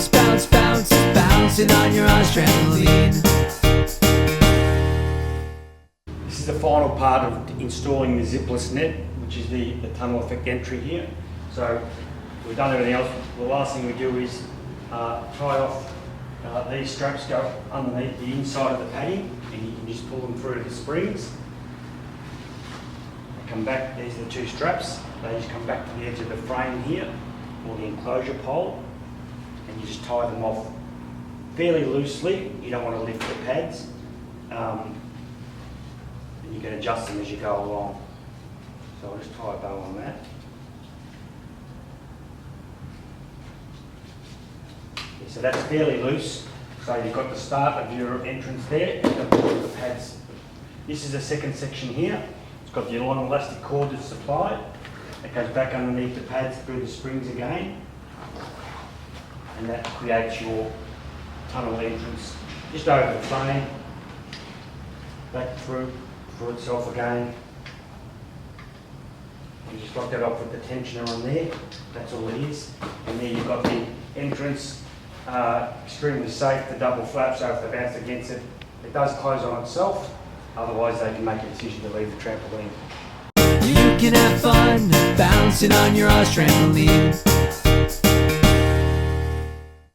bounce, bounce, bounce, bouncing on your Oz trampoline. This is the final part of installing the zipless net, which is the tunnel effect entry here. So we've done everything else. The last thing we do is tie off these straps go underneath the inside of the padding, and you can just pull them through to the springs. They come back, these are the two straps, they just come back to the edge of the frame here, or the enclosure pole, and you just tie them off fairly loosely. You don't want to lift the pads, and you can adjust them as you go along. So I'll just tie a bow on that. So that's fairly loose. So you've got the start of your entrance there, you've got the pads. This is the second section here. It's got the long elastic cord that's supplied. It goes back underneath the pads through the springs again. And that creates your tunnel entrance just over the frame, back through itself again. You just lock that off with the tensioner on there. That's all it is. And there you've got the entrance. Extremely safe, the double flap, so if they bounce against it, it does close on itself. Otherwise they can make a decision to leave the trampoline. You can have fun bouncing on your Oz trampoline.